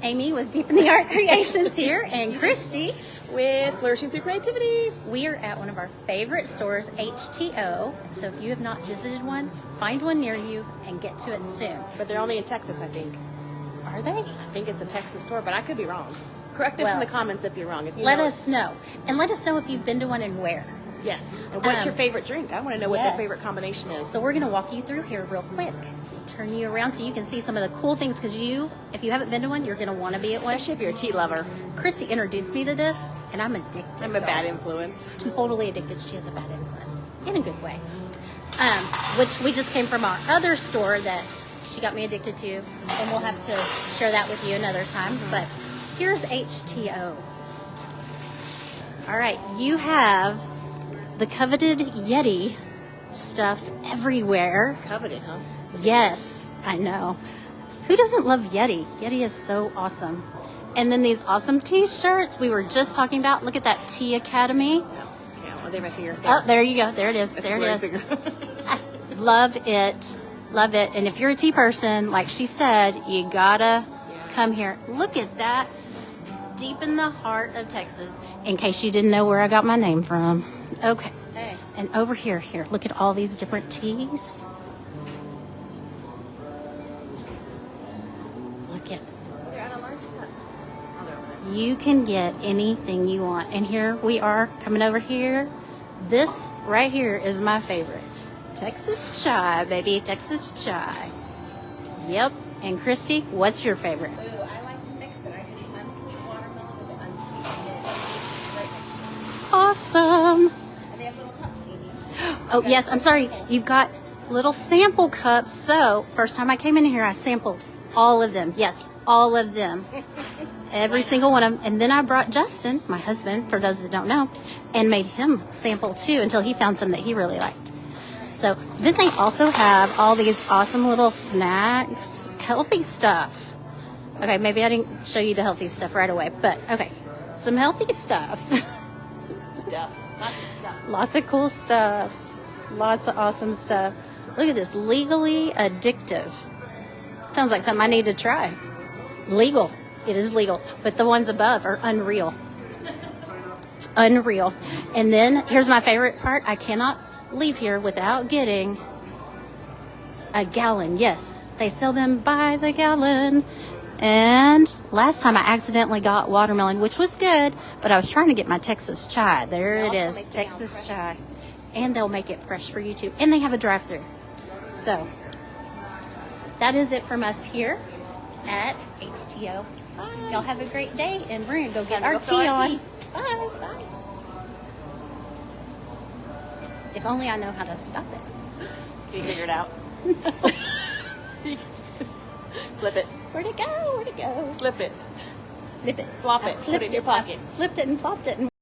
Amy with Deep in the Art Creations here, and Christy with Flourishing Through Creativity. We are at one of our favorite stores, HTeaO. So if you have not visited one, find one near you and get to it soon. But they're only in Texas, I think. Are they? I think it's a Texas store, but I could be wrong. Correct us in the comments if you're wrong. If you let us know. And let us know if you've been to one and where. Yes. And what's your favorite drink? I want to know what their favorite combination is. So we're going to walk you through here real quick. Turn you around so you can see some of the cool things, because if you haven't been to one, you're going to want to be at one. Especially if you're a tea lover. Christy introduced me to this, and I'm addicted. I'm a bad influence. Totally addicted. She has a bad influence. In a good way. Which we just came from our other store that she got me addicted to, and we'll have to share that with you another time. But here's HTeaO. All right, you have the coveted Yeti stuff everywhere. Coveted, huh? Yes, I know. Who doesn't love Yeti? Yeti is so awesome. And then these awesome t-shirts we were just talking about. Look at that Tea Academy. Yeah, well, they're right here. Oh, there you go. There it is. There it is. Love it. Love it. And if you're a tea person, like she said, you gotta come here. Look at that. Deep in the heart of Texas, in case you didn't know where I got my name from. Okay. Hey. And over here, look at all these different teas. Look at. You can get anything you want. And here we are coming over here. This right here is my favorite. Texas chai, baby. Texas chai. Yep. And Christy, what's your favorite? Ooh, I like to mix it. I do unsweet watermelon with unsweet mint. Awesome. And they have little cups, Amy. Oh, yes. I'm sorry. You've got little sample cups. So, first time I came in here, I sampled all of them. Yes, all of them. Every single one of them. And then I brought Justin, my husband, for those that don't know, and made him sample too until he found some that he really liked. So then they also have all these awesome little snacks, healthy stuff. Okay, maybe I didn't show you the healthy stuff right away, but okay, some healthy stuff. Lots of stuff. Lots of cool stuff. Lots of awesome stuff. Look at this, legally addictive. Sounds like something I need to try. It's legal. It is legal, but the ones above are unreal. It's unreal. And then here's my favorite part. I cannot leave here without getting a gallon. Yes, they sell them by the gallon. And last time I accidentally got watermelon, which was good, but I was trying to get my Texas chai. There it is, Texas chai. And they'll make it fresh for you too. And they have a drive-thru. So that is it from us here at HTeaO. Y'all have a great day, and we're going to go get our tea on. Bye. Bye. If only I know how to stop it. Can you figure it out? Flip it. Where'd it go? Where'd it go? Flip it. Flip it. Flop it. Put it in your pocket. Flipped it and flopped it. And